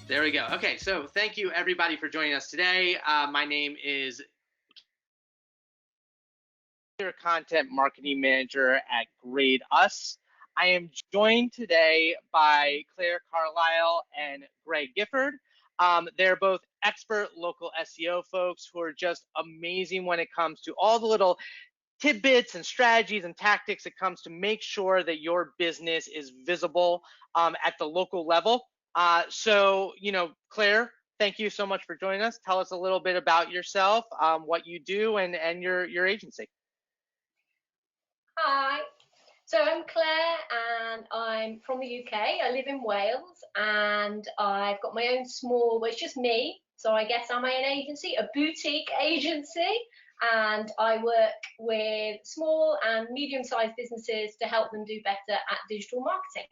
There we go. Okay, so thank you everybody for joining us today. My name is Content Marketing Manager at Grade Us. I am joined today by Claire Carlile and Greg Gifford. They're both expert local SEO folks who are just amazing when it comes to all the little tidbits and strategies and tactics it comes to make sure that your business is visible at the local level. Claire, thank you so much for joining us. Tell us a little bit about yourself, what you do, and your agency. Hi, so I'm Claire and I'm from the UK. I live in Wales and I've got my own small, well, it's just me, so I guess I'm an agency, a boutique agency, and I work with small and medium-sized businesses to help them do better at digital marketing.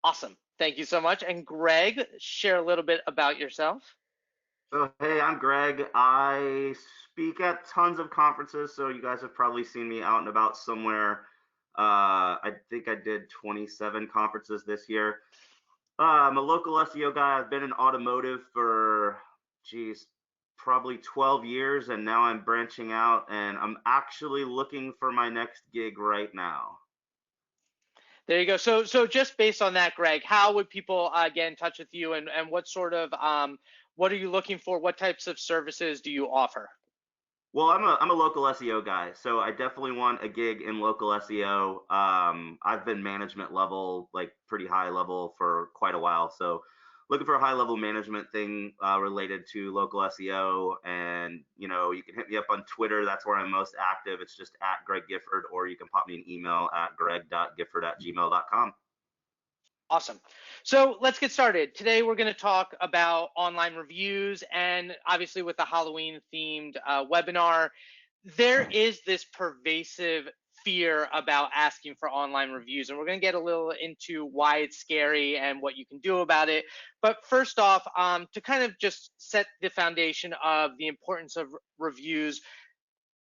Awesome. Thank you so much. And Greg, share a little bit about yourself. So, hey, I'm Greg. I speak at tons of conferences, so you guys have probably seen me out and about somewhere. I think I did 27 conferences this year. I'm a local SEO guy. I've been in automotive for, probably 12 years, and now I'm branching out, and I'm actually looking for my next gig right now. There you go. So just based on that, Greg, how would people get in touch with you, and what sort of what are you looking for? What types of services do you offer? Well, I'm a local SEO guy, so I definitely want a gig in local SEO. I've been management level, like pretty high level, for quite a while. So looking for a high level management thing related to local SEO. And you can hit me up on Twitter. That's where I'm most active. It's just at Greg Gifford, or you can pop me an email at greg.gifford@gmail.com. Awesome. So let's get started. Today we're going to talk about online reviews, and obviously with the Halloween themed webinar, there is this pervasive fear about asking for online reviews, and we're going to get a little into why it's scary and what you can do about it. But first off, to kind of just set the foundation of the importance of reviews,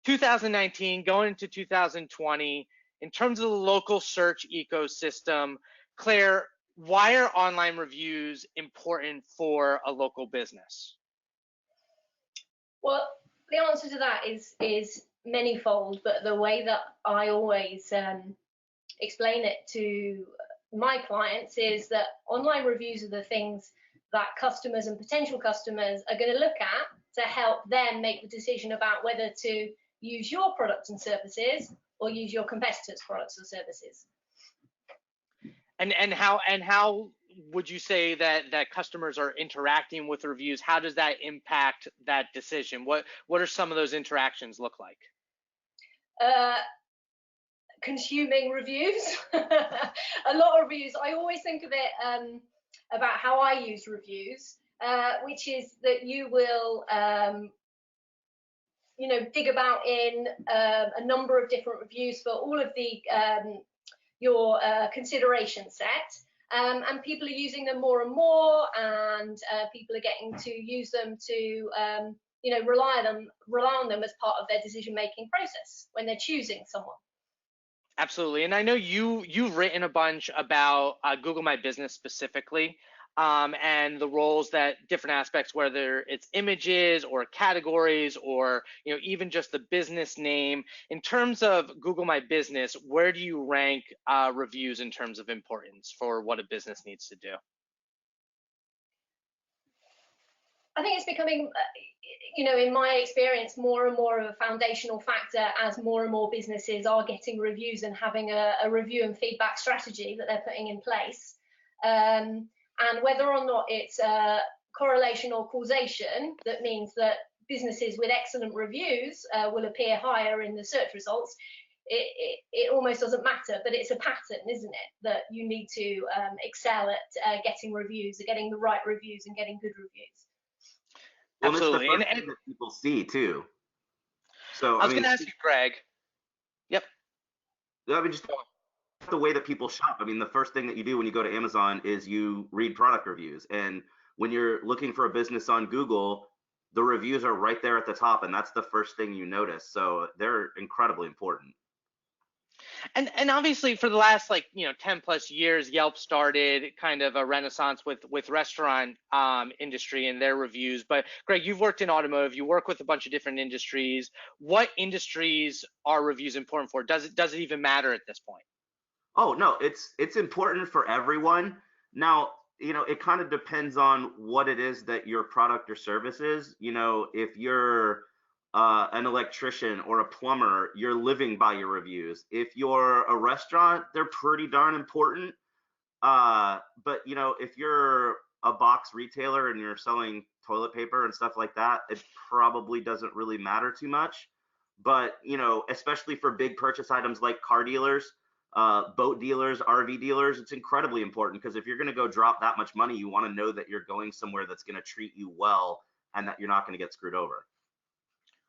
2019 going into 2020, in terms of the local search ecosystem, Claire, why are online reviews important for a local business? Well, the answer to that is manyfold, but the way that I always explain it to my clients is that online reviews are the things that customers and potential customers are going to look at to help them make the decision about whether to use your products and services or use your competitors' products or services. And how would you say that customers are interacting with reviews? How does that impact that decision? What are some of those interactions look like? Consuming reviews, a lot of reviews. I always think of it about how I use reviews, which is that you will dig about in a number of different reviews for all of the your consideration set, and people are using them more and more, and people are getting to use them to rely on them as part of their decision-making process when they're choosing someone. Absolutely. And I know you've written a bunch about Google My Business specifically, and the roles that different aspects, whether it's images or categories or even just the business name. In terms of Google My Business, where do you rank reviews in terms of importance for what a business needs to do? I think it's becoming, in my experience, more and more of a foundational factor as more and more businesses are getting reviews and having a review and feedback strategy that they're putting in place. And whether or not it's correlation or causation, that means that businesses with excellent reviews will appear higher in the search results. It almost doesn't matter, but it's a pattern, isn't it? That you need to excel at getting reviews, getting the right reviews and getting good reviews. Well, Absolutely. It's the first thing that people see too. So I was going to ask you, Greg. Yep. I mean, just the way that people shop. I mean, the first thing that you do when you go to Amazon is you read product reviews, and when you're looking for a business on Google, the reviews are right there at the top, and that's the first thing you notice. So they're incredibly important. And obviously for the last 10 plus years, Yelp started kind of a renaissance with restaurant industry and their reviews. But Greg, you've worked in automotive, you work with a bunch of different industries. What industries are reviews important for? Does it even matter at this point? Oh no, it's important for everyone. Now, it kind of depends on what it is that your product or service is. If you're an electrician or a plumber, you're living by your reviews. If you're a restaurant, they're pretty darn important. But if you're a box retailer and you're selling toilet paper and stuff like that, it probably doesn't really matter too much. But especially for big purchase items like car dealers, boat dealers, RV dealers, it's incredibly important, because if you're going to go drop that much money, you want to know that you're going somewhere that's going to treat you well and that you're not going to get screwed over.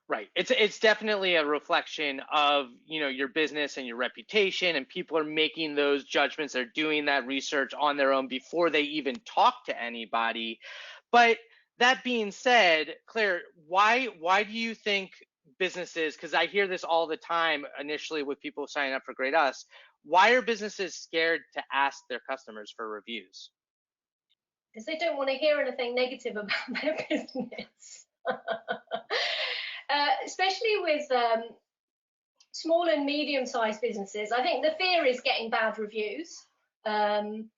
Right. It's definitely a reflection of, your business and your reputation, and people are making those judgments. They're doing that research on their own before they even talk to anybody. But that being said, Claire, why do you think businesses, because I hear this all the time initially with people signing up for Grade Us, why are businesses scared to ask their customers for reviews? Because they don't want to hear anything negative about their business. Especially with small and medium-sized businesses, I think the fear is getting bad reviews. And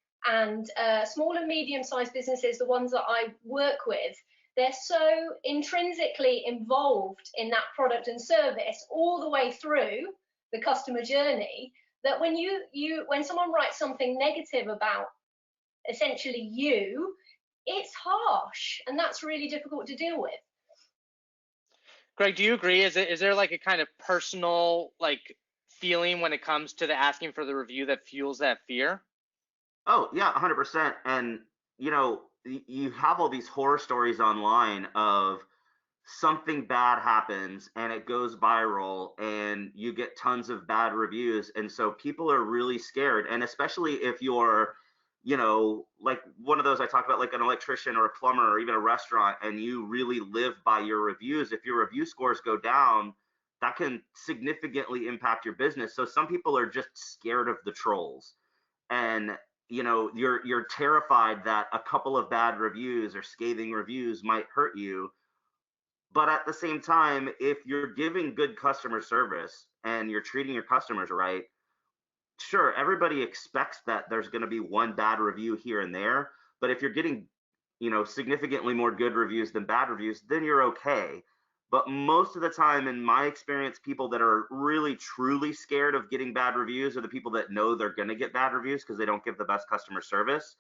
small and medium-sized businesses, the ones that I work with, they're so intrinsically involved in that product and service all the way through the customer journey, that when someone writes something negative about essentially you, it's harsh, and that's really difficult to deal with. Greg, do you agree? Is there like a kind of personal feeling when it comes to the asking for the review that fuels that fear? Oh yeah, 100%. And you have all these horror stories online of something bad happens and it goes viral and you get tons of bad reviews, and so people are really scared. And especially if you're like one of those I talked about, like an electrician or a plumber or even a restaurant, and you really live by your reviews, if your review scores go down, that can significantly impact your business. So some people are just scared of the trolls, and you're terrified that a couple of bad reviews or scathing reviews might hurt you. But at the same time, if you're giving good customer service and you're treating your customers right, sure, everybody expects that there's going to be one bad review here and there. But if you're getting, significantly more good reviews than bad reviews, then you're okay. But most of the time, in my experience, people that are really truly scared of getting bad reviews are the people that know they're going to get bad reviews because they don't give the best customer service.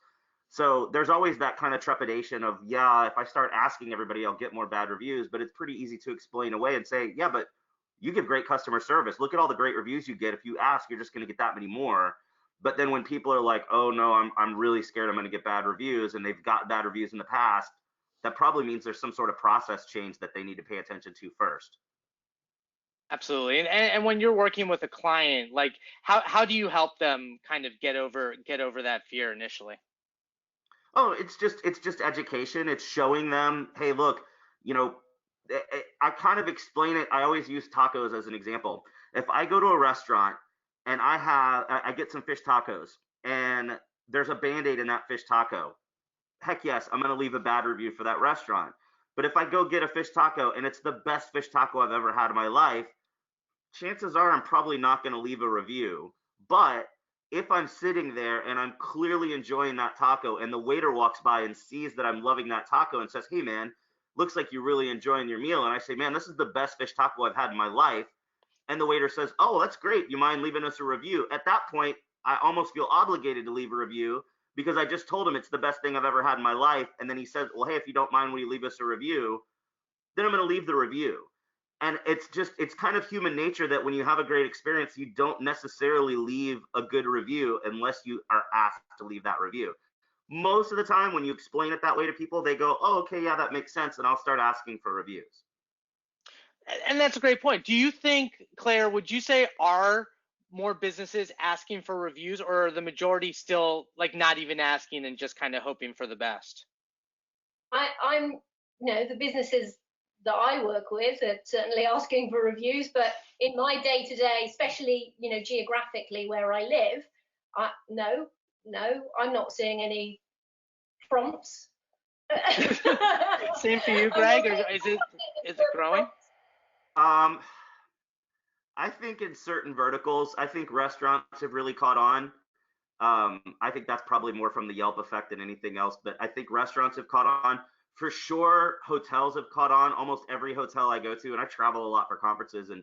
So there's always that kind of trepidation of, yeah, if I start asking everybody, I'll get more bad reviews. But it's pretty easy to explain away and say, yeah, but you give great customer service. Look at all the great reviews you get. If you ask, you're just going to get that many more. But then when people are like, oh no, I'm really scared I'm going to get bad reviews, and they've got bad reviews in the past, that probably means there's some sort of process change that they need to pay attention to first. Absolutely. And when you're working with a client, how do you help them kind of get over that fear initially? Oh, it's just education. It's showing them, hey, look, you know, I kind of explain it. I always use tacos as an example. If I go to a restaurant and I get some fish tacos and there's a Band-Aid in that fish taco, heck yes, I'm going to leave a bad review for that restaurant. But if I go get a fish taco and it's the best fish taco I've ever had in my life, chances are I'm probably not going to leave a review. But if I'm sitting there and I'm clearly enjoying that taco and the waiter walks by and sees that I'm loving that taco and says, hey man, looks like you're really enjoying your meal. And I say, man, this is the best fish taco I've had in my life. And the waiter says, oh, that's great. You mind leaving us a review? At that point, I almost feel obligated to leave a review because I just told him it's the best thing I've ever had in my life. And then he says, well, hey, if you don't mind, will you leave us a review? Then I'm going to leave the review. And it's kind of human nature that when you have a great experience, you don't necessarily leave a good review unless you are asked to leave that review. Most of the time when you explain it that way to people, they go, oh, okay, yeah, that makes sense, and I'll start asking for reviews. And that's a great point. Do you think, Claire, would you say are more businesses asking for reviews, or are the majority still not even asking and just kind of hoping for the best? I'm the businesses that I work with are certainly asking for reviews, but in my day-to-day, especially, you know, geographically where I live, no, I'm not seeing any prompts. Same for you, Greg, or is it growing? I think in certain verticals, I think restaurants have really caught on. I think that's probably more from the Yelp effect than anything else, but I think restaurants have caught on. For sure, hotels have caught on. Almost every hotel I go to, and I travel a lot for conferences, and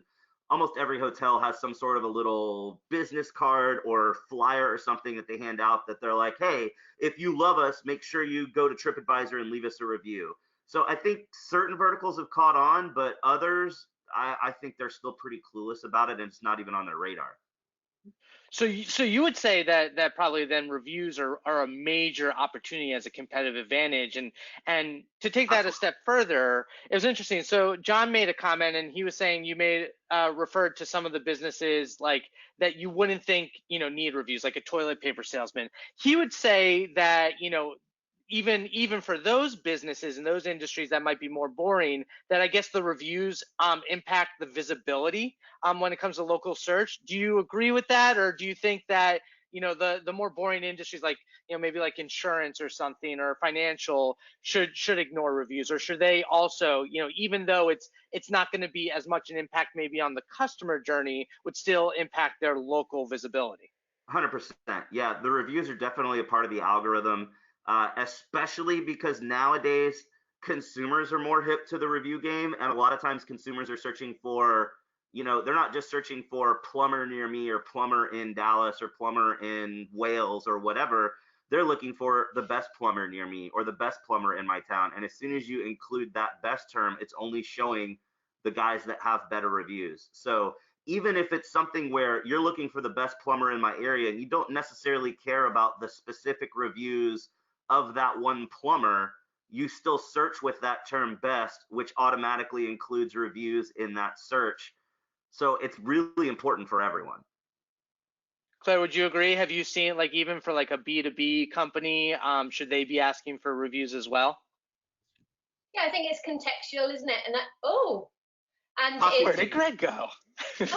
almost every hotel has some sort of a little business card or flyer or something that they hand out that they're like, hey, if you love us, make sure you go to TripAdvisor and leave us a review. So I think certain verticals have caught on, but others, I think they're still pretty clueless about it, and it's not even on their radar. So you would say that probably then reviews are a major opportunity as a competitive advantage, and to take that a step further, it was interesting. So John made a comment, and he was saying you referred to some of the businesses like that you wouldn't think need reviews, like a toilet paper salesman. He would say that even for those businesses and those industries that might be more boring, that I guess the reviews impact the visibility when it comes to local search. Do you agree with that, or do you think that the more boring industries like maybe like insurance or something or financial should ignore reviews, or should they also even though it's not going to be as much an impact maybe on the customer journey, would still impact their local visibility? 100%. Yeah, the reviews are definitely a part of the algorithm, especially because nowadays consumers are more hip to the review game, and a lot of times consumers are searching for, they're not just searching for plumber near me or plumber in Dallas or plumber in Wales or whatever. They're looking for the best plumber near me or the best plumber in my town. And as soon as you include that best term, it's only showing the guys that have better reviews. So even if it's something where you're looking for the best plumber in my area and you don't necessarily care about the specific reviews of that one plumber, you still search with that term best, which automatically includes reviews in that search. So it's really important for everyone. Claire, would you agree? Have you seen, like, even for like a B2B company, should they be asking for reviews as well? Yeah, I think it's contextual, isn't it? And Where did Greg go? And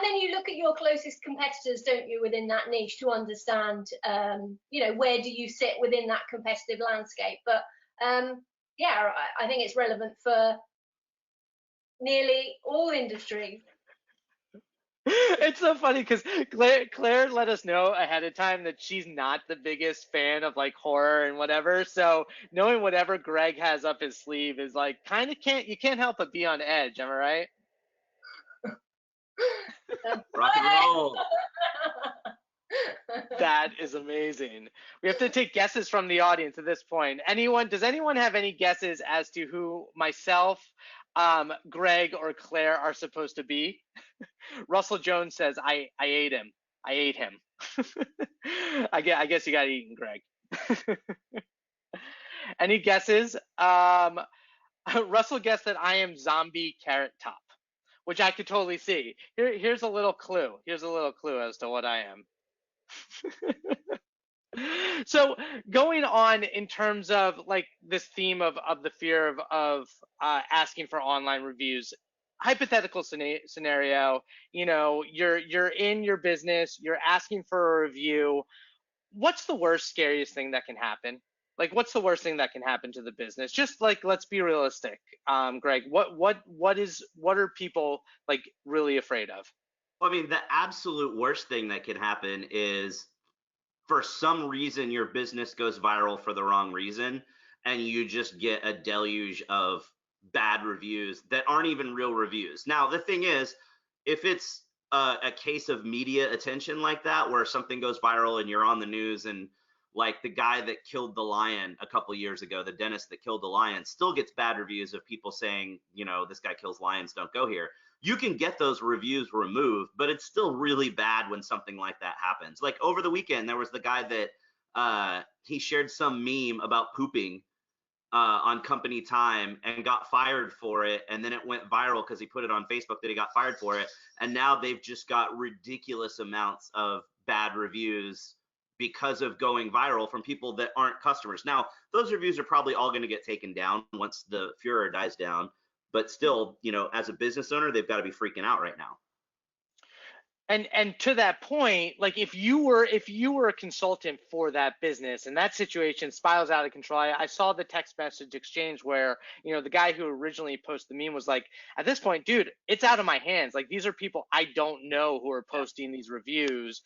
then you look at your closest competitors, don't you, within that niche to understand, where do you sit within that competitive landscape. But yeah, I think it's relevant for nearly all industries. It's so funny because Claire let us know ahead of time that she's not the biggest fan of like horror and whatever. So knowing whatever Greg has up his sleeve is like you can't help but be on edge. Am I right? Rock and roll. That is amazing. We have to take guesses from the audience at this point. Does anyone have any guesses as to who myself, Greg, or Claire are supposed to be? Russell Jones says, I ate him. I ate him. I guess you got eaten, Greg. Any guesses? Russell guessed that I am zombie Carrot Top, which I could totally see. Here's a little clue. Here's a little clue as to what I am. So going on in terms of like this theme of the fear of asking for online reviews, hypothetical scenario, you're in your business, you're asking for a review. What's the worst, scariest thing that can happen? Like, what's the worst thing that can happen to the business? Just like, let's be realistic. Greg, what are people like really afraid of? Well, I mean, the absolute worst thing that can happen is for some reason your business goes viral for the wrong reason and you just get a deluge of bad reviews that aren't even real reviews. Now, the thing is, if it's a case of media attention like that, where something goes viral and you're on the news, and like the guy that killed the lion a couple years ago, the dentist that killed the lion, still gets bad reviews of people saying, this guy kills lions, don't go here. You can get those reviews removed, but it's still really bad when something like that happens. Like over the weekend, there was the guy that he shared some meme about pooping on company time and got fired for it. And then it went viral because he put it on Facebook that he got fired for it. And now they've just got ridiculous amounts of bad reviews because of going viral from people that aren't customers. Now, those reviews are probably all going to get taken down once the furor dies down, but still, you know, as a business owner, they've got to be freaking out right now. And to that point, like if you were a consultant for that business and that situation spirals out of control, I saw the text message exchange where, you know, the guy who originally posted the meme was like, at this point, dude, it's out of my hands. Like these are people I don't know who are posting these reviews.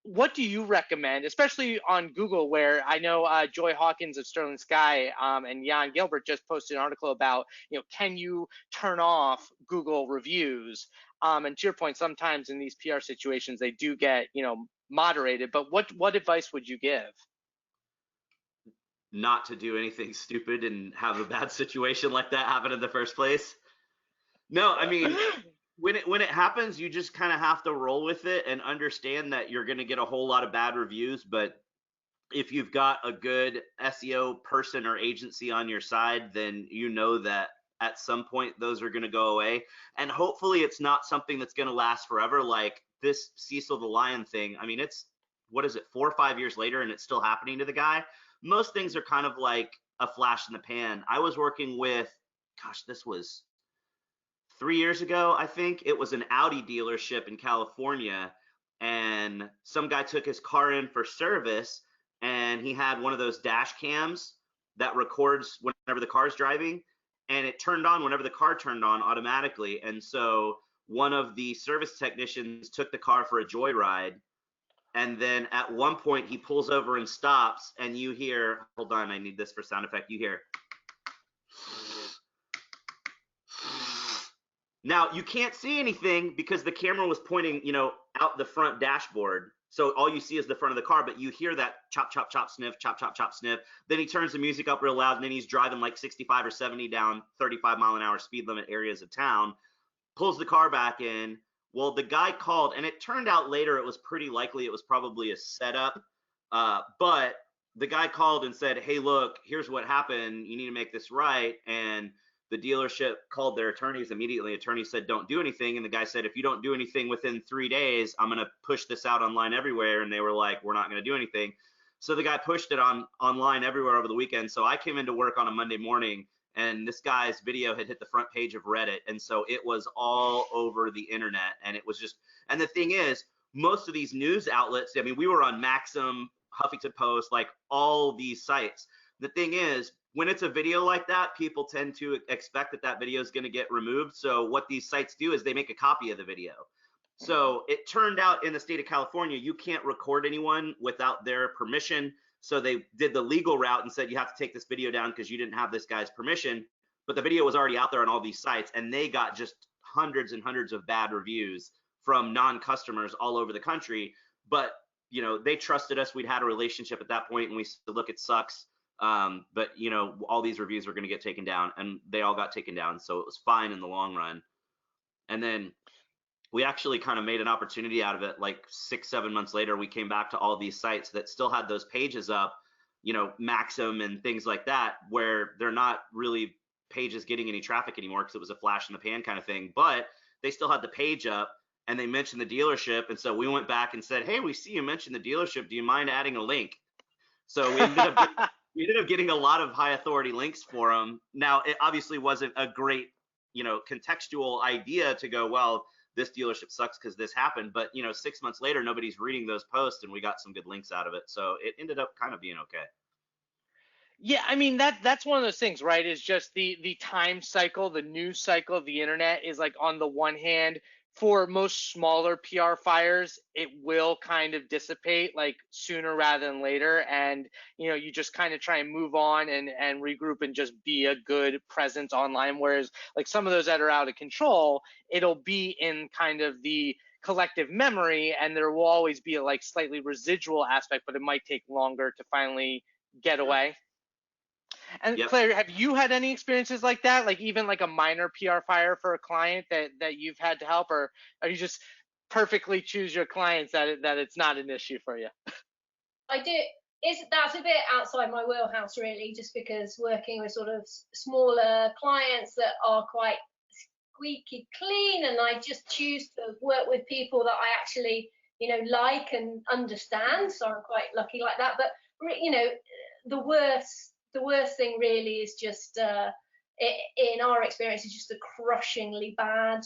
What do you recommend, especially on Google, where I know Joy Hawkins of Sterling Sky and Jan Gilbert just posted an article about, you know, can you turn off Google reviews? And to your point, sometimes in these PR situations, they do get, you know, moderated. But what advice would you give? Not to do anything stupid and have a bad situation like that happen in the first place. No, I mean, when it happens, you just kind of have to roll with it and understand that you're going to get a whole lot of bad reviews. But if you've got a good SEO person or agency on your side, then you know that at some point those are going to go away. And hopefully it's not something that's going to last forever, like this Cecil the Lion thing. I mean, it's, what is it, 4 or 5 years later and it's still happening to the guy. Most things are kind of like a flash in the pan. I was working with, gosh, this was 3 years ago, I think. It was an Audi dealership in California, and some guy took his car in for service, and he had one of those dash cams that records whenever the car's driving, and it turned on whenever the car turned on automatically. And so one of the service technicians took the car for a joyride, and then at one point he pulls over and stops, and you hear, hold on, I need this for sound effect, you hear. Now, you can't see anything because the camera was pointing, you know, out the front dashboard. So all you see is the front of the car, but you hear that chop, chop, chop, sniff, chop, chop, chop, sniff. Then he turns the music up real loud, and then he's driving like 65 or 70 down 35-mile-an-hour speed limit areas of town, pulls the car back in. Well, the guy called, and it turned out later it was pretty likely it was probably a setup. But the guy called and said, hey, look, here's what happened. You need to make this right. And the dealership called their attorneys immediately. Attorney said, don't do anything. And the guy said, if you don't do anything within 3 days, I'm going to push this out online everywhere. And they were like, we're not going to do anything. So the guy pushed it online everywhere over the weekend. So I came into work on a Monday morning, and this guy's video had hit the front page of Reddit. And so it was all over the internet. And it was just, and the thing is, most of these news outlets, I mean, we were on Maxim, Huffington Post, like all these sites. The thing is, when it's a video like that, people tend to expect that that video is going to get removed. So what these sites do is they make a copy of the video. So it turned out in the state of California, you can't record anyone without their permission. So they did the legal route and said, you have to take this video down because you didn't have this guy's permission. But the video was already out there on all these sites, and they got just hundreds and hundreds of bad reviews from non-customers all over the country. But, you know, they trusted us. We'd had a relationship at that point, and we said, look, it sucks. But you know, all these reviews were going to get taken down, and they all got taken down. So it was fine in the long run. And then we actually kind of made an opportunity out of it. Like 6-7 months later, we came back to all these sites that still had those pages up, you know, Maxim and things like that, where they're not really pages getting any traffic anymore because it was a flash in the pan kind of thing, but they still had the page up and they mentioned the dealership. And so we went back and said, hey, we see you mentioned the dealership. Do you mind adding a link? So we ended up getting a lot of high authority links for them. Now, it obviously wasn't a great, you know, contextual idea to go, well, this dealership sucks because this happened. But, you know, 6 months later, nobody's reading those posts, and we got some good links out of it. So it ended up kind of being okay. Yeah, I mean that's one of those things, right? Is just the time cycle, the news cycle of the internet is like, on the one hand, for most smaller PR fires, it will kind of dissipate like sooner rather than later. And, you know, you just kind of try and move on and regroup and just be a good presence online. Whereas like some of those that are out of control, it'll be in kind of the collective memory, and there will always be a like slightly residual aspect, but it might take longer to finally get away. And Yep. Claire, have you had any experiences like that? Like even like a minor PR fire for a client that you've had to help, or are you just perfectly choose your clients that it's not an issue for you? I do. That's a bit outside my wheelhouse, really, just because working with sort of smaller clients that are quite squeaky clean, and I just choose to work with people that I actually like and understand. So I'm quite lucky like that. But the worst thing really is just in our experience is just a crushingly bad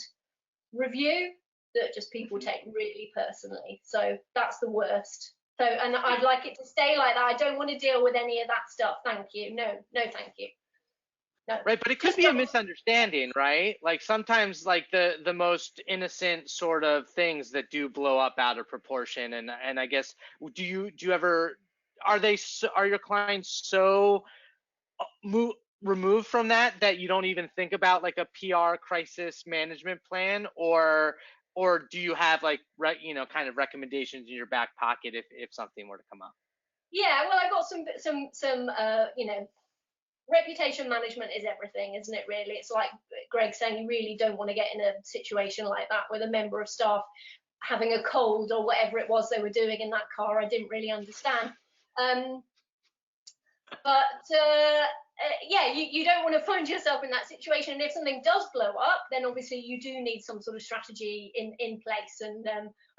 review that just people take really personally. So that's the worst. So, and I'd like it to stay like that. I don't want to deal with any of that stuff. Thank you. No, thank you. No. Right, but it could be a misunderstanding, right? Like sometimes like the most innocent sort of things that do blow up out of proportion. And I guess do you ever are your clients so removed from that you don't even think about like a PR crisis management plan, or do you have like kind of recommendations in your back pocket if something were to come up? Yeah, well, I've got some reputation management is everything, isn't it, really? It's like Greg saying, you really don't want to get in a situation like that with a member of staff having a cold or whatever it was they were doing in that car. I didn't really understand. Yeah, you don't want to find yourself in that situation. And if something does blow up, then obviously you do need some sort of strategy in place. And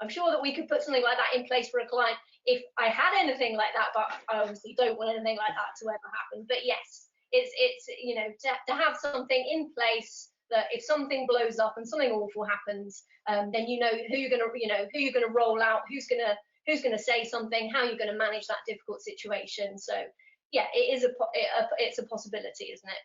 I'm sure that we could put something like that in place for a client if I had anything like that, but I obviously don't want anything like that to ever happen. But yes, it's to have something in place that if something blows up and something awful happens, then you know who you're gonna roll out, who's gonna say something, how you're gonna manage that difficult situation. So yeah, it's a possibility, isn't it?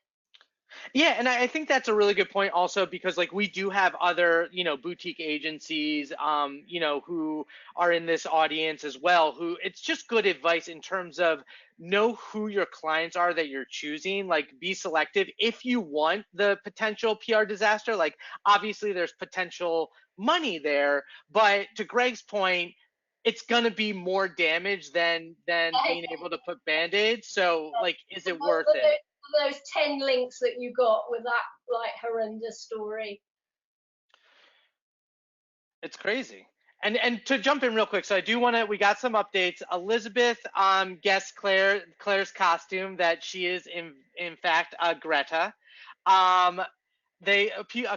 Yeah, and I think that's a really good point also, because like we do have other, boutique agencies, who are in this audience as well, who it's just good advice in terms of know who your clients are that you're choosing, like be selective if you want the potential PR disaster. Like obviously there's potential money there, but to Greg's point, it's gonna be more damage than being able to put Band-Aids. So like, is it worth it? Those 10 links that you got with that like horrendous story. It's crazy. And to jump in real quick, so I do want to, we got some updates. Elizabeth guessed Claire's costume, that she is in fact Greta. A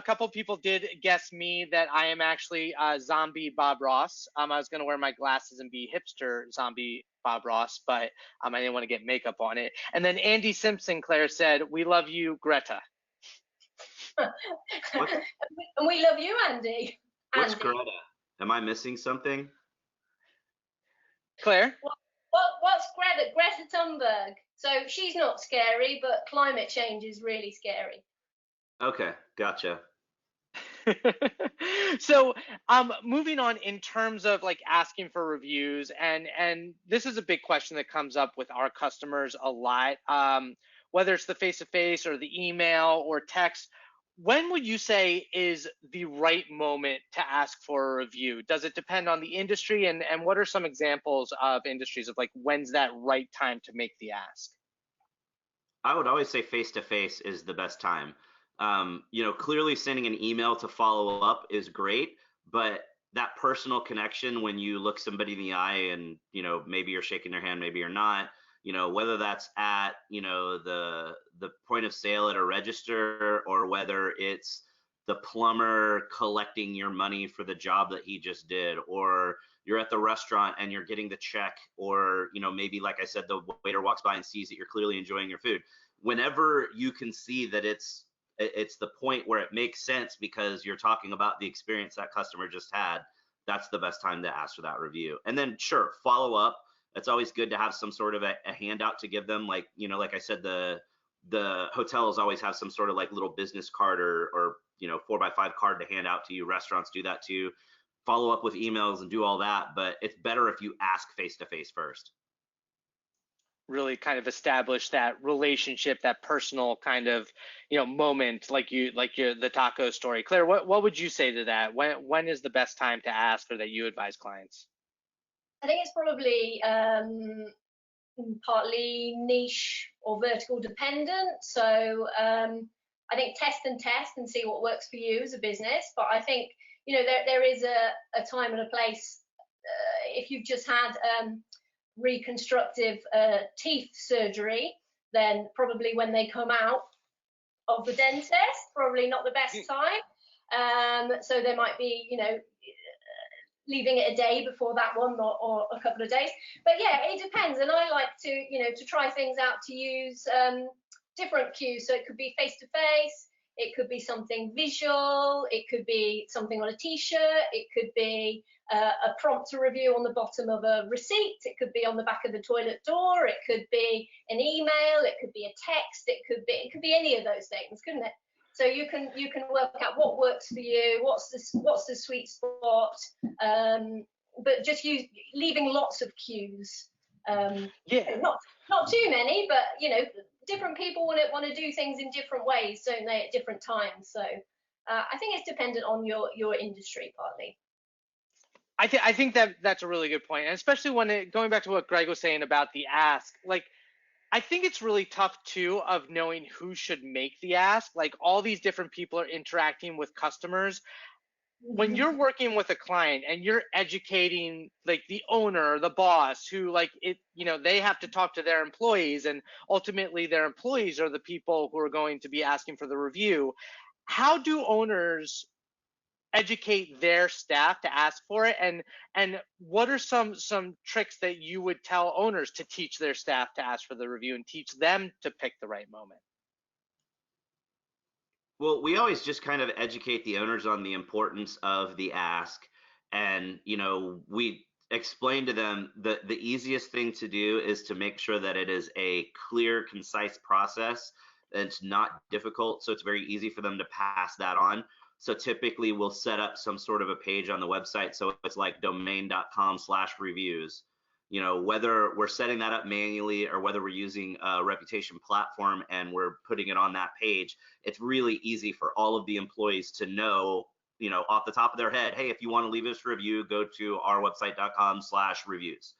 couple people did guess me that I am actually zombie Bob Ross. I was gonna wear my glasses and be hipster zombie Bob Ross, but I didn't want to get makeup on it. And then Andy Simpson, Claire said, "We love you, Greta." And we love you, Andy. What's Greta? Am I missing something? Claire? What's Greta? Greta Thunberg. So she's not scary, but climate change is really scary. Okay, gotcha. So moving on in terms of like asking for reviews, and this is a big question that comes up with our customers a lot, whether it's the face-to-face or the email or text. When would you say is the right moment to ask for a review? Does it depend on the industry, and what are some examples of industries of like when's that right time to make the ask? I would always say face-to-face is the best time. Clearly sending an email to follow up is great, but that personal connection when you look somebody in the eye and, maybe you're shaking their hand, maybe you're not, whether that's at, the point of sale at a register, or whether it's the plumber collecting your money for the job that he just did, or you're at the restaurant and you're getting the check, or, maybe like I said, the waiter walks by and sees that you're clearly enjoying your food. Whenever you can see that it's the point where it makes sense because you're talking about the experience that customer just had, that's the best time to ask for that review. And then sure, follow up. It's always good to have some sort of a handout to give them. Like, like I said, the hotels always have some sort of like little business card or 4x5 card to hand out to you. Restaurants do that too. Follow up with emails and do all that, but it's better if you ask face to face first. Really kind of establish that relationship, that personal kind of moment, like the taco story. Claire, what would you say to that? When is the best time to ask, or that you advise clients? I think it's probably partly niche or vertical dependent. So I think test and see what works for you as a business. But I think there is a time and a place. If you've just had reconstructive teeth surgery, then probably when they come out of the dentist, probably not the best time. So there might be leaving it a day before that one, or a couple of days. But yeah, it depends. And I like to, to try things out, to use different cues. So it could be face to face, it could be something visual, it could be something on a t-shirt, it could be a prompt to review on the bottom of a receipt, it could be on the back of the toilet door, it could be an email, it could be a text, it could be any of those things, couldn't it? So you can work out what works for you, what's the sweet spot, but just leaving lots of cues. Yeah. Not too many, but different people want to do things in different ways, don't they, at different times? So I think it's dependent on your industry partly. I think that's a really good point, and especially when going back to what Greg was saying about the ask, like, I think it's really tough too of knowing who should make the ask. Like, all these different people are interacting with customers. When you're working with a client and you're educating like the owner, the boss, who they have to talk to their employees, and ultimately their employees are the people who are going to be asking for the review. How do owners educate their staff to ask for it, and what are some tricks that you would tell owners to teach their staff to ask for the review and teach them to pick the right moment? Well, we always just kind of educate the owners on the importance of the ask, and we explain to them that the easiest thing to do is to make sure that it is a clear, concise process, and it's not difficult, so it's very easy for them to pass that on. So typically we'll set up some sort of a page on the website, so it's like domain.com/reviews. Whether we're setting that up manually or whether we're using a reputation platform and we're putting it on that page, it's really easy for all of the employees to know, off the top of their head, hey, if you want to leave us a review, go to our website.com/reviews.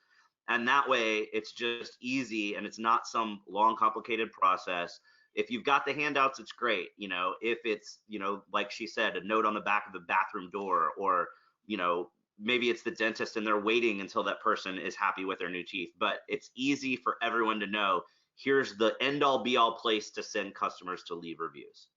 And that way it's just easy, and it's not some long, complicated process. If you've got the handouts, it's great. If it's, like she said, a note on the back of the bathroom door, or, maybe it's the dentist and they're waiting until that person is happy with their new teeth. But it's easy for everyone to know, here's the end all be all place to send customers to leave reviews.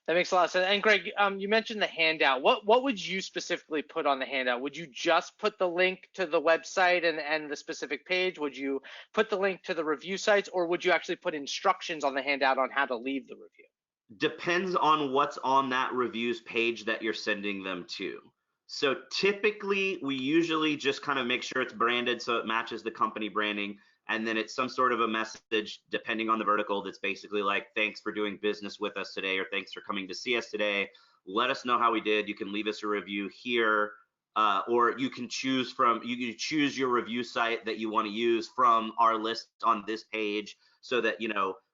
That makes a lot of sense. And Greg, you mentioned the handout. What would you specifically put on the handout? Would you just put the link to the website and the specific page? Would you put the link to the review sites, or would you actually put instructions on the handout on how to leave the review? Depends on what's on that reviews page that you're sending them to. So typically, we usually just kind of make sure it's branded so it matches the company branding. And then it's some sort of a message, depending on the vertical, that's basically like, thanks for doing business with us today, or thanks for coming to see us today. Let us know how we did. You can leave us a review here, or you can choose your review site that you want to use from our list on this page, so that,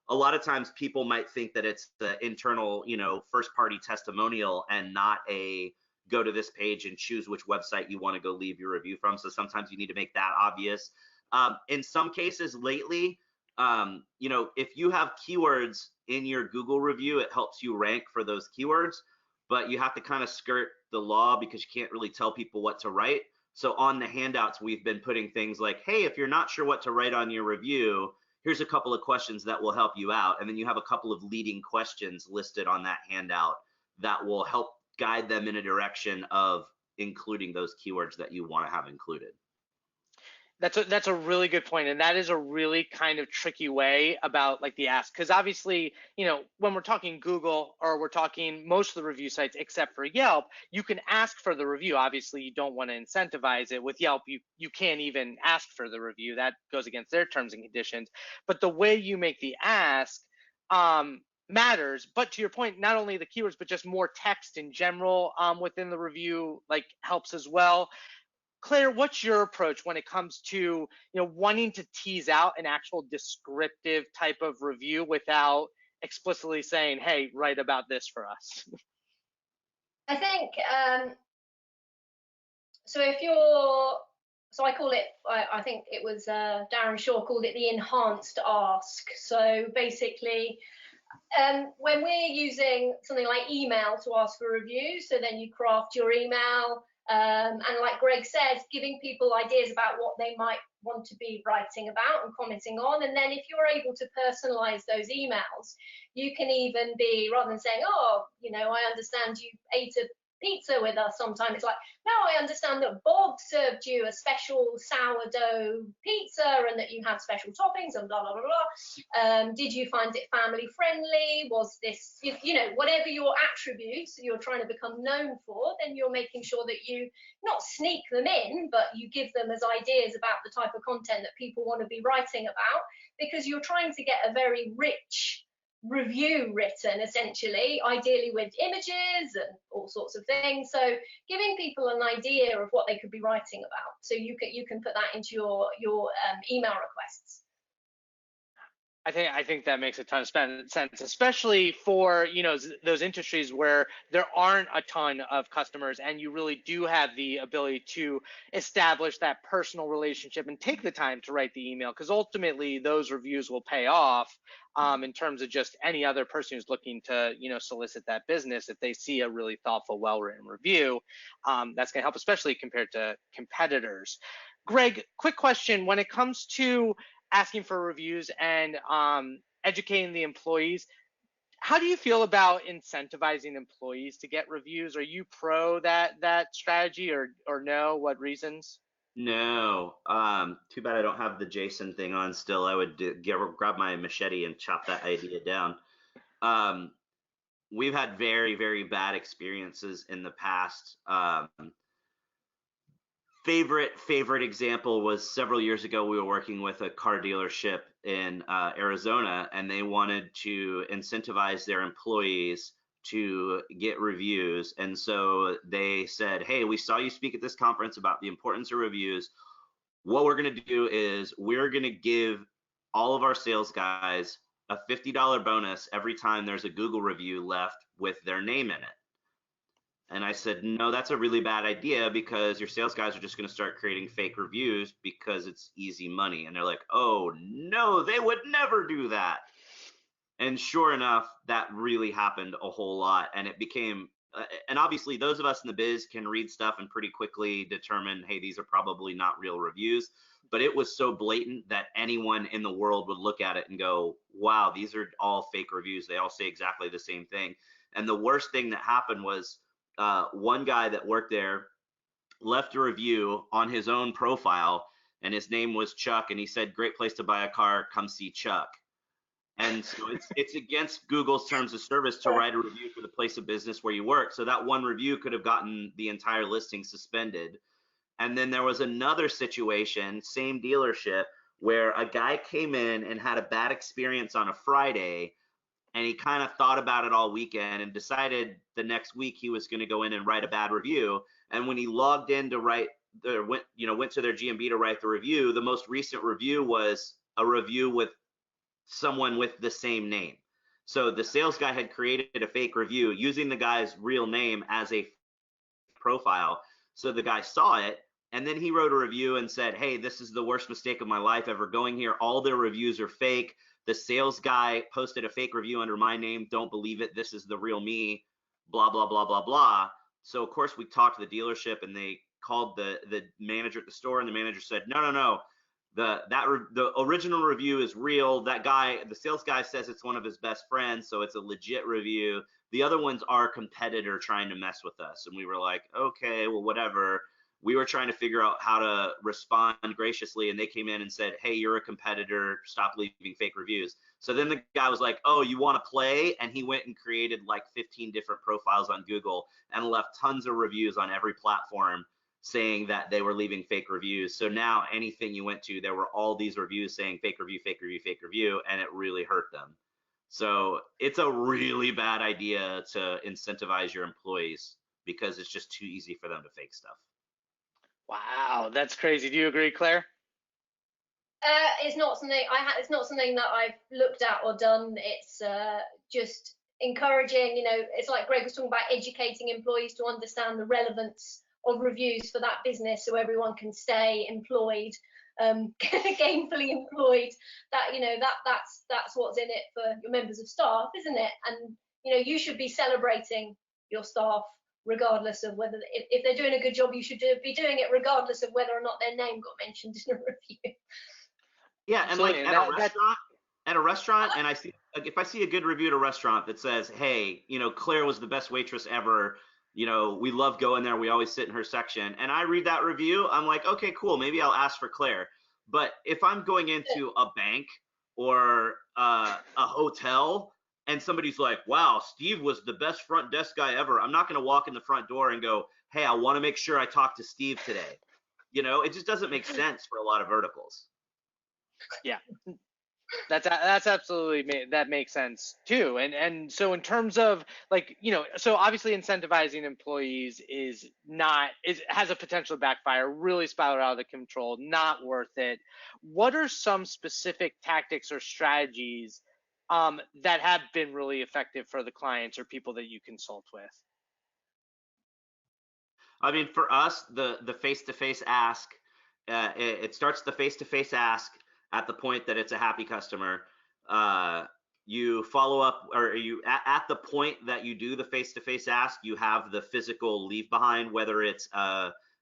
a lot of times people might think that it's the internal, first party testimonial, and not a go to this page and choose which website you want to go leave your review from. So sometimes you need to make that obvious. In some cases lately, if you have keywords in your Google review, it helps you rank for those keywords, but you have to kind of skirt the law because you can't really tell people what to write. So on the handouts, we've been putting things like, hey, if you're not sure what to write on your review, here's a couple of questions that will help you out. And then you have a couple of leading questions listed on that handout that will help guide them in a direction of including those keywords that you want to have included. That's a really good point, and that is a really kind of tricky way about like the ask, because obviously, when we're talking Google, or we're talking most of the review sites except for Yelp, you can ask for the review. Obviously, you don't want to incentivize it. With Yelp, you can't even ask for the review. That goes against their terms and conditions. But the way you make the ask matters. But to your point, not only the keywords, but just more text in general within the review helps as well. Claire, what's your approach when it comes to wanting to tease out an actual descriptive type of review without explicitly saying, hey, write about this for us? I think so I call it, I think it was Darren Shaw called it the enhanced ask. So basically, when we're using something like email to ask for reviews, so then you craft your email, and like Greg says, giving people ideas about what they might want to be writing about and commenting on. And then if you're able to personalize those emails, you can even be, rather than saying, oh, I understand you ate a pizza with us sometimes. It's like, no, I understand that Bob served you a special sourdough pizza and that you had special toppings and blah, blah, blah, blah. Did you find it family friendly? Was this, you know, whatever your attributes you're trying to become known for, then you're making sure that you not sneak them in, but you give them as ideas about the type of content that people want to be writing about, because you're trying to get a very rich review written, essentially, ideally with images and all sorts of things. So giving people an idea of what they could be writing about, so you can put that into your email requests. I think that makes a ton of sense, especially for, you know, those industries where there aren't a ton of customers and you really do have the ability to establish that personal relationship and take the time to write the email, because ultimately those reviews will pay off in terms of just any other person who's looking to, you know, solicit that business. If they see a really thoughtful, well-written review, that's going to help, especially compared to competitors. Greg, quick question: when it comes to asking for reviews and educating the employees, how do you feel about incentivizing employees to get reviews? Are you pro that strategy, or no? What reasons? No. Too bad I don't have the Jason thing on still. I would grab my machete and chop that idea down. We've had very, very bad experiences in the past. Favorite example was several years ago. We were working with a car dealership in Arizona, and they wanted to incentivize their employees to get reviews. And so they said, hey, we saw you speak at this conference about the importance of reviews. What we're going to do is we're going to give all of our sales guys a $50 bonus every time there's a Google review left with their name in it. And I said, no, that's a really bad idea, because your sales guys are just going to start creating fake reviews because it's easy money. And they're like, oh, no, they would never do that. And sure enough, that really happened a whole lot. And it became, and obviously those of us in the biz can read stuff and pretty quickly determine, hey, these are probably not real reviews. But it was so blatant that anyone in the world would look at it and go, wow, these are all fake reviews. They all say exactly the same thing. And the worst thing that happened was, one guy that worked there left a review on his own profile, and his name was Chuck, and he said, great place to buy a car, come see Chuck. And so it's against Google's terms of service to write a review for the place of business where you work. So that one review could have gotten the entire listing suspended. And then there was another situation, same dealership, where a guy came in and had a bad experience on a Friday, and he kind of thought about it all weekend and decided the next week he was going to go in and write a bad review. And when he logged in to went to their GMB to write the review, the most recent review was a review with someone with the same name. So the sales guy had created a fake review using the guy's real name as a profile. So the guy saw it, and then he wrote a review and said, hey, this is the worst mistake of my life ever going here. All their reviews are fake. The sales guy posted a fake review under my name. Don't believe it. This is the real me, blah, blah, blah, blah, blah. So, of course, we talked to the dealership, and they called the manager at the store, and the manager said, no. The original review is real. That guy, the sales guy, says it's one of his best friends, so it's a legit review. The other one's our competitor trying to mess with us. And we were like, okay, well, whatever. We were trying to figure out how to respond graciously, and they came in and said, hey, you're a competitor, stop leaving fake reviews. So then the guy was like, oh, you want to play? And he went and created like 15 different profiles on Google and left tons of reviews on every platform saying that they were leaving fake reviews. So now anything you went to, there were all these reviews saying fake review, fake review, fake review, and it really hurt them. So it's a really bad idea to incentivize your employees, because it's just too easy for them to fake stuff. Wow, that's crazy. Do you agree, Claire? It's not something it's not something that I've looked at or done. It's just encouraging. You know, it's like Greg was talking about, educating employees to understand the relevance of reviews for that business, so everyone can stay employed, gainfully employed. That, you know, that's what's in it for your members of staff, isn't it? And you know, you should be celebrating your staff regardless of whether, if they're doing a good job, you should be doing it regardless of whether or not their name got mentioned in a review. Yeah, and like at a restaurant, and if I see a good review at a restaurant that says, hey, you know, Claire was the best waitress ever, you know, we love going there. We always sit in her section. And I read that review. I'm like, okay, cool. Maybe I'll ask for Claire. But if I'm going into a bank or a hotel and somebody's like, wow, Steve was the best front desk guy ever, I'm not going to walk in the front door and go, hey, I want to make sure I talk to Steve today. You know, it just doesn't make sense for a lot of verticals. Yeah. That's absolutely, that makes sense too. And so in terms of, like, you know, so obviously incentivizing employees has a potential to backfire, really spiral out of control, not worth it. What are some specific tactics or strategies that have been really effective for the clients or people that you consult with? I mean, for us, the face-to-face ask, it starts the face-to-face ask at the point that it's a happy customer. You follow up, or you at the point that you do the face-to-face ask, you have the physical leave behind, whether it's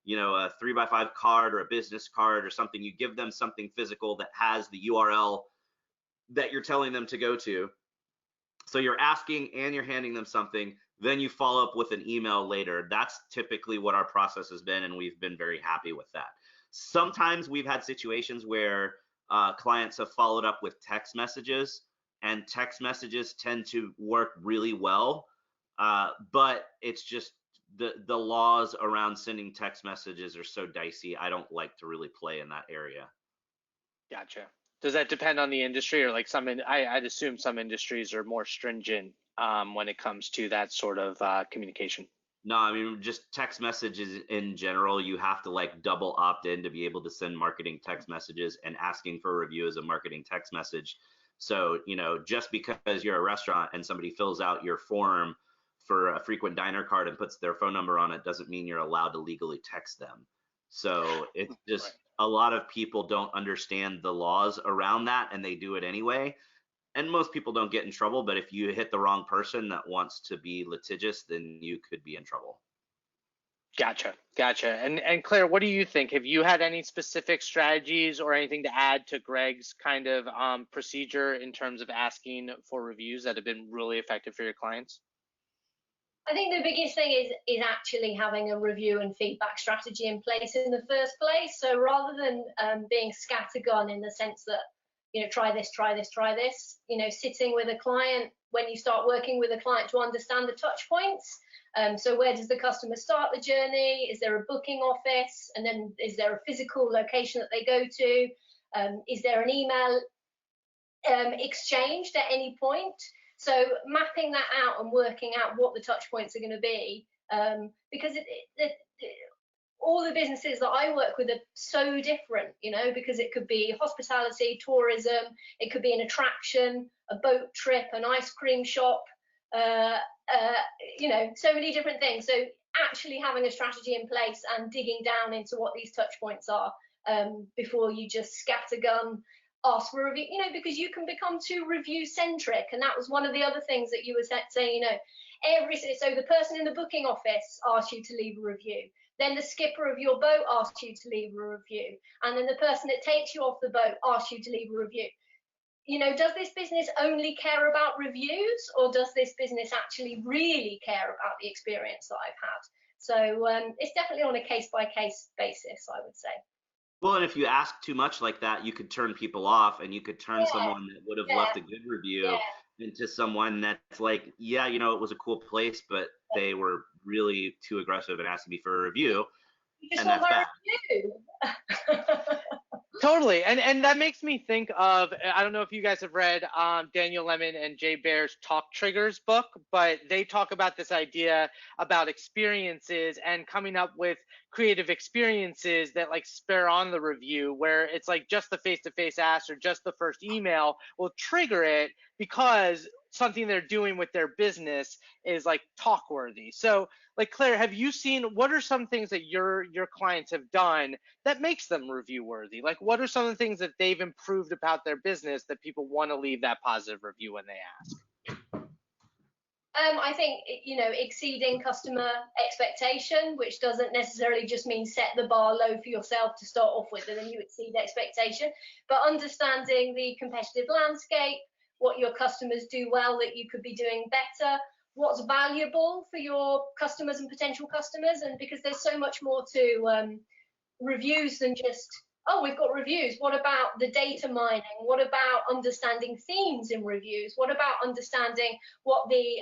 you know, a 3x5 card or a business card or something. You give them something physical that has the URL that you're telling them to go to. So you're asking and you're handing them something. Then you follow up with an email later. That's typically what our process has been, and we've been very happy with that. Sometimes we've had situations where clients have followed up with text messages, and text messages tend to work really well. But it's just the laws around sending text messages are so dicey. I don't like to really play in that area. Gotcha. Does that depend on the industry, or like I'd assume some industries are more stringent when it comes to that sort of communication? No, I mean, just text messages in general, you have to like double opt in to be able to send marketing text messages, and asking for a review is a marketing text message. So, you know, just because you're a restaurant and somebody fills out your form for a frequent diner card and puts their phone number on it doesn't mean you're allowed to legally text them. So it's just Right. a lot of people don't understand the laws around that, and they do it anyway. And most people don't get in trouble, but if you hit the wrong person that wants to be litigious, then you could be in trouble. Gotcha. And Claire, what do you think? Have you had any specific strategies or anything to add to Greg's kind of procedure in terms of asking for reviews that have been really effective for your clients? I think the biggest thing is actually having a review and feedback strategy in place in the first place. So rather than being scattergun in the sense that, you know, try this, you know, sitting with a client when you start working with a client to understand the touch points. So where does the customer start the journey? Is there a booking office? And then is there a physical location that they go to? Is there an email exchanged at any point? So mapping that out and working out what the touch points are going to be, because all the businesses that I work with are so different, you know, because it could be hospitality, tourism, it could be an attraction, a boat trip, an ice cream shop, you know, so many different things. So actually having a strategy in place and digging down into what these touch points are before you just scattergun ask for a review, you know, because you can become too review centric. And that was one of the other things that you were saying, you know, so the person in the booking office asks you to leave a review, then the skipper of your boat asks you to leave a review, and then the person that takes you off the boat asks you to leave a review. You know, does this business only care about reviews, or does this business actually really care about the experience that I've had? So it's definitely on a case by case basis, I would say. Well, and if you ask too much like that, you could turn people off, and you could turn someone that would have left a good review into someone that's like, yeah, you know, it was a cool place, but they were really too aggressive and asking me for a review. You just and want that's my bad. review. Totally. And that makes me think of, I don't know if you guys have read Daniel Lemon and Jay Baer's Talk Triggers book, but they talk about this idea about experiences and coming up with creative experiences that like spur on the review, where it's like just the face-to-face ask or just the first email will trigger it because something they're doing with their business is like talk worthy. So like, Claire, have you seen, what are some things that your clients have done that makes them review worthy? Like, what are some of the things that they've improved about their business that people want to leave that positive review when they ask? I think, you know, exceeding customer expectation, which doesn't necessarily just mean set the bar low for yourself to start off with and then you exceed expectation, but understanding the competitive landscape, what your customers do well that you could be doing better, what's valuable for your customers and potential customers, and because there's so much more to reviews than just, oh, we've got reviews. What about the data mining? What about understanding themes in reviews? What about understanding what the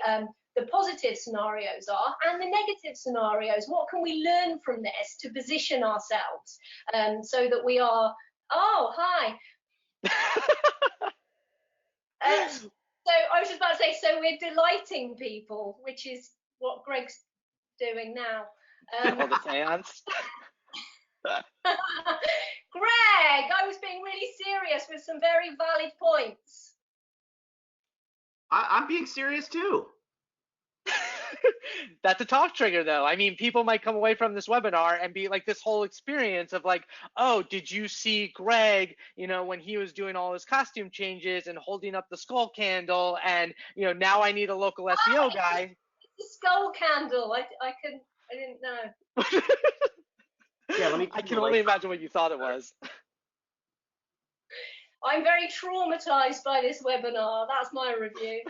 positive scenarios are and the negative scenarios? What can we learn from this to position ourselves so that we are, oh, hi. So I was just about to say, so we're delighting people, which is what Greg's doing now. All the seance. Greg, I was being really serious with some very valid points. I'm being serious too. That's a talk trigger, though. I mean, people might come away from this webinar and be like, this whole experience of like, oh, did you see Greg, when he was doing all his costume changes and holding up the skull candle, and now I need a local SEO guy. It's the skull candle. I didn't know. Yeah, let me. I can only imagine what you thought it was. I'm very traumatized by this webinar. That's my review.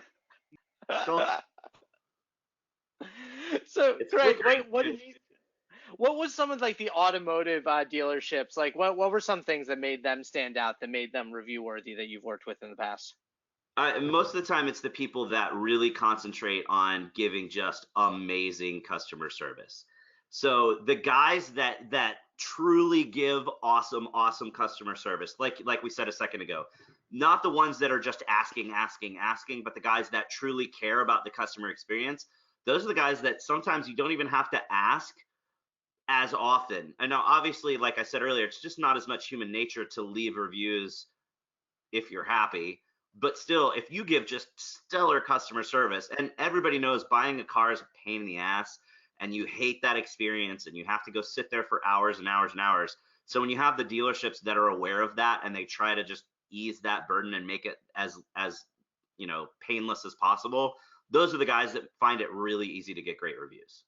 So, Greg, what was some of like the automotive dealerships? Like, what were some things that made them stand out, that made them review worthy, that you've worked with in the past? Most of the time, it's the people that really concentrate on giving just amazing customer service. So the guys that truly give awesome customer service, like we said a second ago, not the ones that are just asking, but the guys that truly care about the customer experience. Those are the guys that sometimes you don't even have to ask as often. And now, obviously, like I said earlier, it's just not as much human nature to leave reviews if you're happy. But still, if you give just stellar customer service, and everybody knows buying a car is a pain in the ass, and you hate that experience, and you have to go sit there for hours and hours and hours. So when you have the dealerships that are aware of that, and they try to just ease that burden and make it as painless as possible, those are the guys that find it really easy to get great reviews.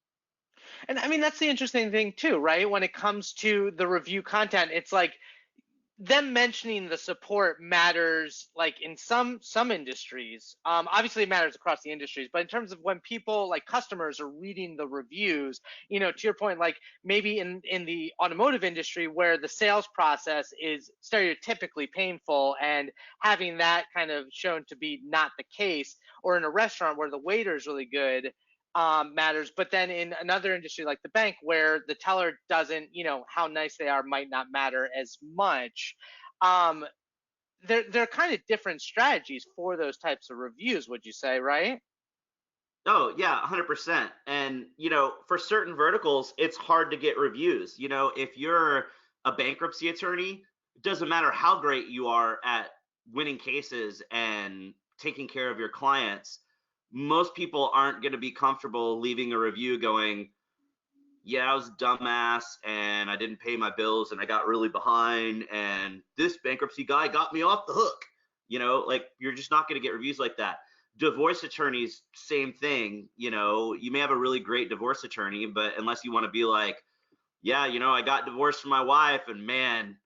And I mean, that's the interesting thing too, right? When it comes to the review content, it's like them mentioning the support matters, like in some industries. Obviously it matters across the industries, but in terms of when people, like customers, are reading the reviews, to your point, like maybe in the automotive industry where the sales process is stereotypically painful, and having that kind of shown to be not the case, or in a restaurant where the waiter is really good, matters. But then in another industry like the bank, where the teller doesn't, how nice they are might not matter as much. They're kind of different strategies for those types of reviews, would you say, right? Oh yeah, 100%. And for certain verticals, it's hard to get reviews. If you're a bankruptcy attorney, it doesn't matter how great you are at winning cases and taking care of your clients. Most people aren't going to be comfortable leaving a review going, yeah, I was a dumbass and I didn't pay my bills and I got really behind and this bankruptcy guy got me off the hook. Like, you're just not going to get reviews like that. Divorce attorneys, same thing. You may have a really great divorce attorney, but unless you want to be like, yeah, I got divorced from my wife and man,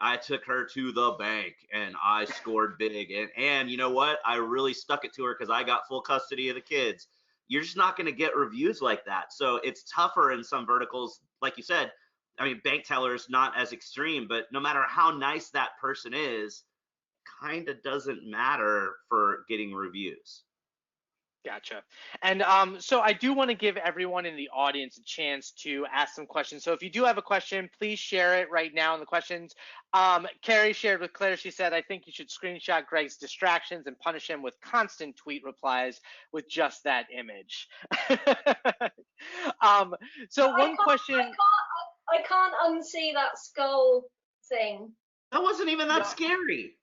I took her to the bank and I scored big. And you know what? I really stuck it to her because I got full custody of the kids. You're just not going to get reviews like that. So it's tougher in some verticals. Like you said, I mean, bank tellers, not as extreme, but no matter how nice that person is, kind of doesn't matter for getting reviews. Gotcha. And so I do want to give everyone in the audience a chance to ask some questions. So if you do have a question, please share it right now in the questions. Carrie shared with Claire, she said, I think you should screenshot Greg's distractions and punish him with constant tweet replies with just that image. So one question. I can't unsee that skull thing. That wasn't even that scary.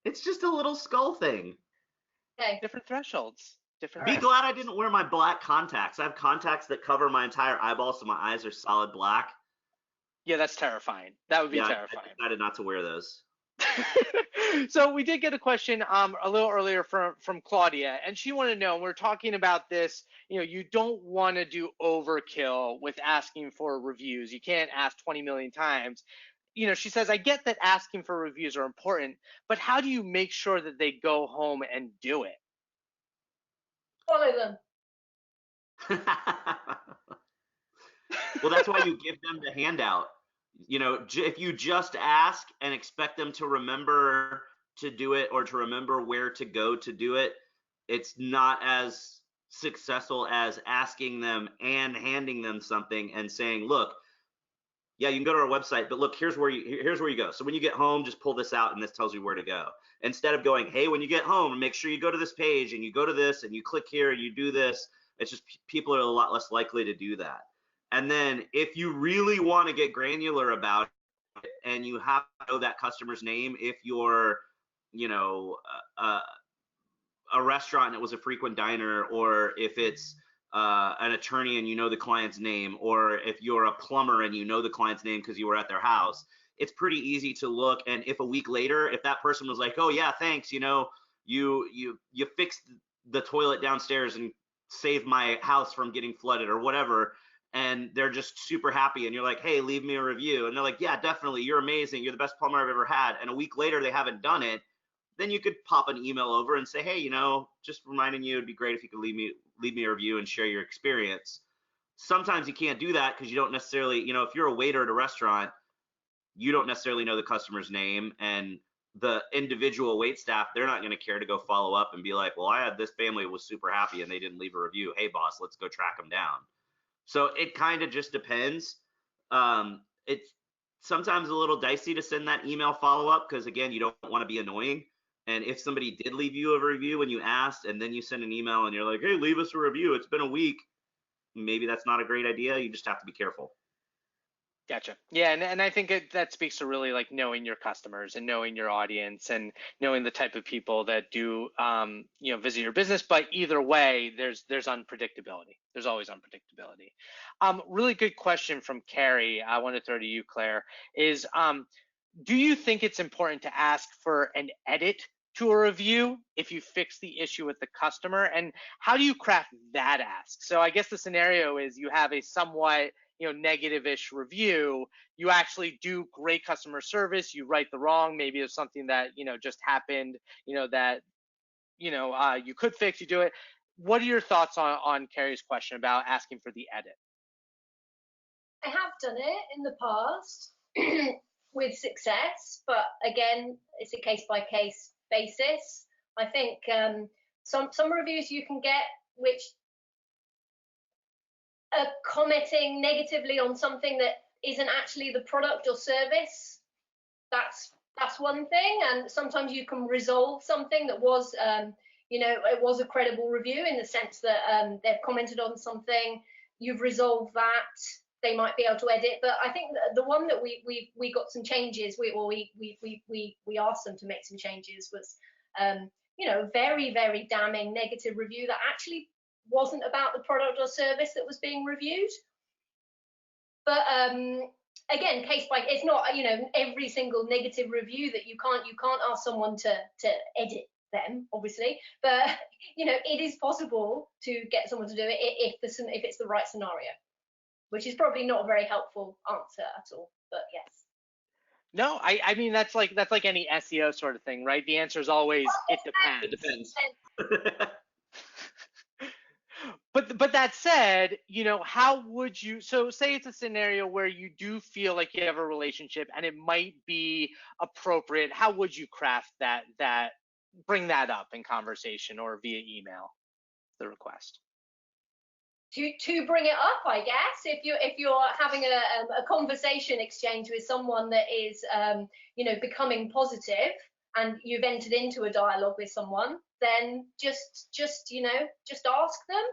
It's just a little skull thing. Okay. Different thresholds. Be glad I didn't wear my black contacts. I have contacts that cover my entire eyeball, so my eyes are solid black. Yeah, that's terrifying. That would be terrifying. I decided not to wear those. So we did get a question a little earlier from Claudia, and she wanted to know, we're talking about this, you don't want to do overkill with asking for reviews. You can't ask 20 million times. She says, I get that asking for reviews are important, but how do you make sure that they go home and do it? Follow them. Well, that's why you give them the handout. You know, if you just ask and expect them to remember to do it or to remember where to go to do it, it's not as successful as asking them and handing them something and saying, look, yeah, you can go to our website, but look, here's where you go. So when you get home, just pull this out and this tells you where to go. Instead of going, hey, when you get home, make sure you go to this page and you go to this and you click here and you do this. It's just people are a lot less likely to do that. And then if you really want to get granular about it and you have to know that customer's name, if you're, you know, a restaurant and it was a frequent diner, or if it's an attorney and you know the client's name, or if you're a plumber and you know the client's name because you were at their house, it's pretty easy to look. And if a week later, if that person was like, oh yeah, thanks, you know, you fixed the toilet downstairs and saved my house from getting flooded or whatever, and they're just super happy, and you're like, hey, leave me a review, and they're like, yeah, definitely, you're amazing, you're the best plumber I've ever had, and a week later they haven't done it, then you could pop an email over and say, hey, you know, just reminding you, it'd be great if you could leave me a review and share your experience. Sometimes you can't do that because you don't necessarily, you know, if you're a waiter at a restaurant, you don't necessarily know the customer's name, and the individual wait staff, they're not going to care to go follow up and be like, well, I had this family was super happy and they didn't leave a review. Hey, boss, let's go track them down. So it kind of just depends. It's sometimes a little dicey to send that email follow up because, again, you don't want to be annoying. And if somebody did leave you a review when you asked, and then you send an email and you're like, hey, leave us a review, it's been a week, maybe that's not a great idea. You just have to be careful. Gotcha. Yeah, and I think that speaks to really like knowing your customers and knowing your audience and knowing the type of people that do you know, visit your business. But either way, there's unpredictability. There's always unpredictability. Really good question from Carrie. I want to throw to you, Claire. Is do you think it's important to ask for an edit to a review if you fix the issue with the customer? And how do you craft that ask? So I guess the scenario is you have a somewhat, you know, negative-ish review, you actually do great customer service, you right the wrong, maybe it's something that, you know, just happened, you know, that, you know, you could fix, you do it. What are your thoughts on Carrie's question about asking for the edit? I have done it in the past with success, but again, it's a case-by-case basis. I think some reviews you can get which commenting negatively on something that isn't actually the product or service. That's one thing, and sometimes you can resolve something that was, you know, it was a credible review in the sense that they've commented on something, you've resolved that, they might be able to edit. But I think the one that we got some changes, we asked them to make some changes was, you know, very, very damning negative review that actually wasn't about the product or service that was being reviewed. But again, case by, it's not, you know, every single negative review that you can't ask someone to edit them, obviously, but you know, it is possible to get someone to do it if it's the right scenario, which is probably not a very helpful answer at all, but yes. No, I mean that's like any SEO sort of thing, right? The answer is always it depends. It depends. But that said, you know, how would you, so say it's a scenario where you do feel like you have a relationship and it might be appropriate, how would you craft that bring that up in conversation or via email, the request? To bring it up, I guess, if you're having a conversation exchange with someone that is you know, becoming positive, and you've entered into a dialogue with someone, then just you know, just ask them.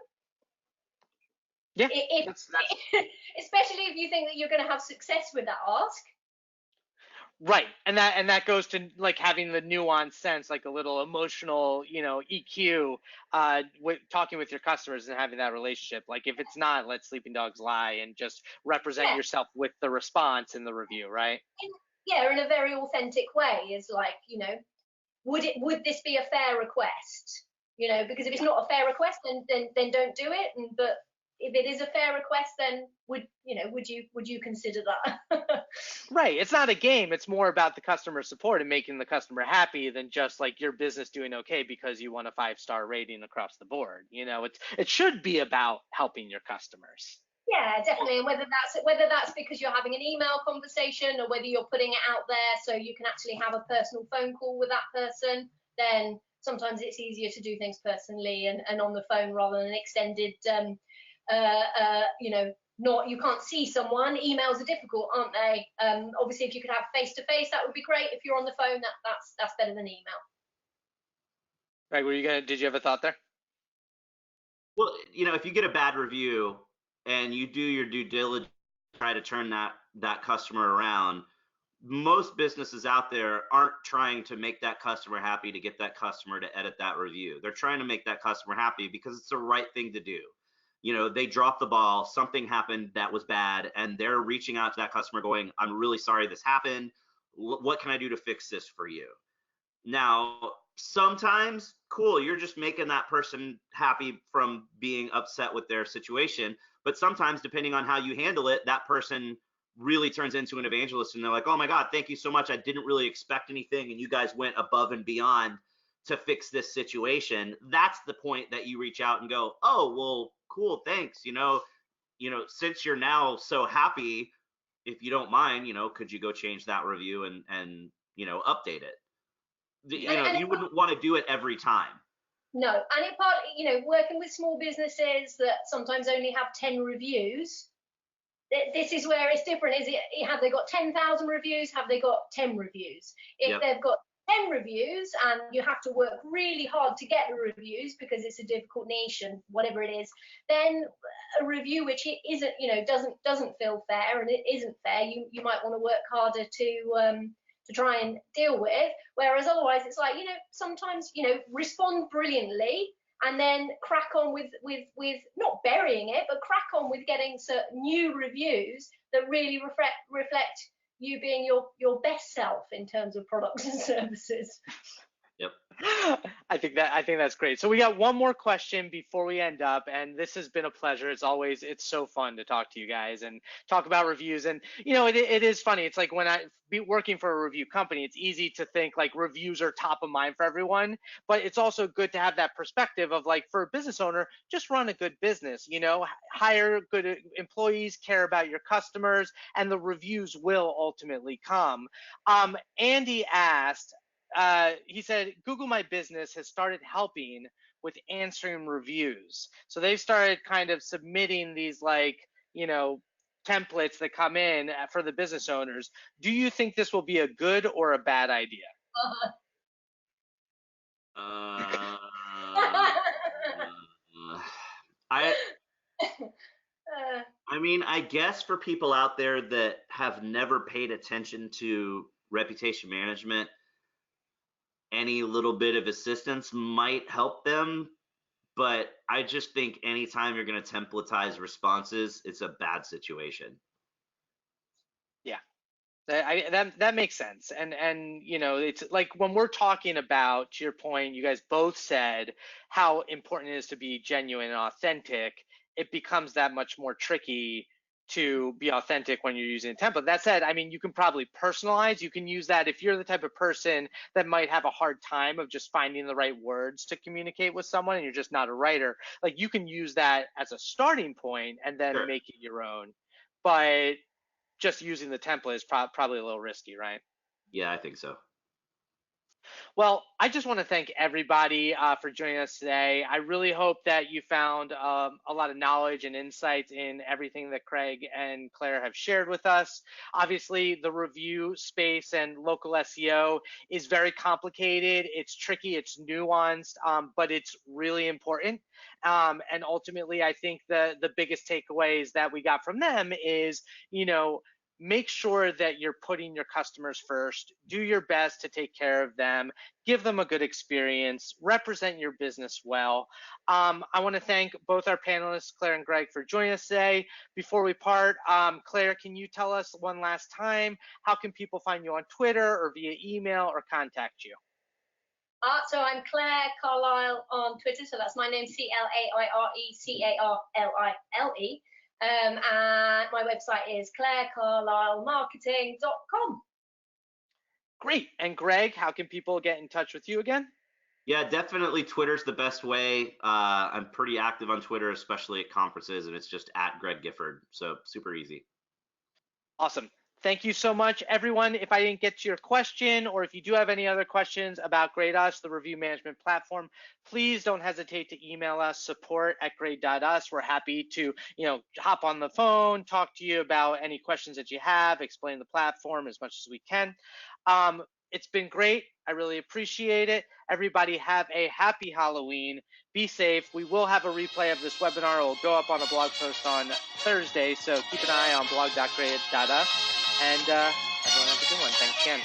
Yeah. Especially if you think that you're going to have success with that ask. Right, and that goes to like having the nuanced sense, like a little emotional, you know, EQ, with talking with your customers and having that relationship. Like if it's not, let sleeping dogs lie, and just represent yourself with the response in the review, right? Yeah, in a very authentic way. Is like, you know, would this be a fair request? You know, because if it's not a fair request, then don't do it. But if it is a fair request, then would you consider that? Right. It's not a game. It's more about the customer support and making the customer happy than just like your business doing okay because you won a 5-star rating across the board. It should be about helping your customers. Yeah, definitely. And whether that's because you're having an email conversation or whether you're putting it out there so you can actually have a personal phone call with that person, then sometimes it's easier to do things personally and on the phone rather than an extended not, you can't see someone. Emails are difficult, aren't they? Obviously, if you could have face to face, that would be great. If you're on the phone, that's better than email. Right? Did you have a thought there? Well, if you get a bad review and you do your due diligence, try to turn that customer around, most businesses out there aren't trying to make that customer happy to get that customer to edit that review. They're trying to make that customer happy because it's the right thing to do. They dropped the ball, something happened that was bad, and they're reaching out to that customer going, I'm really sorry this happened. What can I do to fix this for you? Now, sometimes, cool, you're just making that person happy from being upset with their situation. But sometimes, depending on how you handle it, that person really turns into an evangelist and they're like, oh my God, thank you so much. I didn't really expect anything. And you guys went above and beyond to fix this situation. That's the point that you reach out and go, oh, well, cool, thanks. Since you're now so happy, if you don't mind, could you go change that review and update it? You wouldn't want to do it every time. No, and it partly, working with small businesses that sometimes only have 10 reviews, this is where it's different. Have they got 10,000 reviews? Have they got 10 reviews? If they've got 10 reviews and you have to work really hard to get the reviews because it's a difficult niche and whatever it is, then a review which isn't, doesn't feel fair and it isn't fair, you might want to work harder to try and deal with. Whereas otherwise it's like, sometimes, respond brilliantly and then crack on with not burying it, but crack on with getting certain new reviews that really reflect you being your best self in terms of products and services. Yep. I think that's great. So we got one more question before we end up, and this has been a pleasure. It's so fun to talk to you guys and talk about reviews. And it is funny. It's like when I be working for a review company, it's easy to think like reviews are top of mind for everyone, but it's also good to have that perspective of like, for a business owner, just run a good business, hire good employees, care about your customers, and the reviews will ultimately come. Andy asked, he said, Google My Business has started helping with answering reviews. So they've started kind of submitting these templates that come in for the business owners. Do you think this will be a good or a bad idea? I guess for people out there that have never paid attention to reputation management, any little bit of assistance might help them. But I just think anytime you're going to templatize responses, it's a bad situation. Yeah, that makes sense. And it's like when we're talking about, to your point, you guys both said how important it is to be genuine and authentic. It becomes that much more tricky to be authentic when you're using a template. That said, you can probably personalize. You can use that if you're the type of person that might have a hard time of just finding the right words to communicate with someone and you're just not a writer. Like, you can use that as a starting point and then make it your own. But just using the template is probably a little risky, right? Yeah, I think so. Well, I just want to thank everybody for joining us today. I really hope that you found a lot of knowledge and insights in everything that Craig and Claire have shared with us. Obviously, the review space and local SEO is very complicated. It's tricky, it's nuanced, but it's really important. And ultimately, I think the biggest takeaways that we got from them is, make sure that you're putting your customers first. Do your best to take care of them. Give them a good experience. Represent your business well. I want to thank both our panelists, Claire and Greg, for joining us today. Before we part, Claire, can you tell us one last time, how can people find you on Twitter or via email or contact you? So I'm Claire Carlile on Twitter. So that's my name, CLAIRE, and my website is clairecarlilemarketing.com. Great. And Greg, how can people get in touch with you again? Yeah, definitely Twitter's the best way. I'm pretty active on Twitter, especially at conferences, and it's just at Greg Gifford. So super easy. Awesome. Thank you so much, everyone. If I didn't get to your question, or if you do have any other questions about GradeUs, the review management platform, please don't hesitate to email us, support@grade.us. We're happy to, hop on the phone, talk to you about any questions that you have, explain the platform as much as we can. It's been great. I really appreciate it. Everybody have a happy Halloween. Be safe. We will have a replay of this webinar. It will go up on a blog post on Thursday, so keep an eye on blog.grade.us. And everyone have a good one. Thanks again.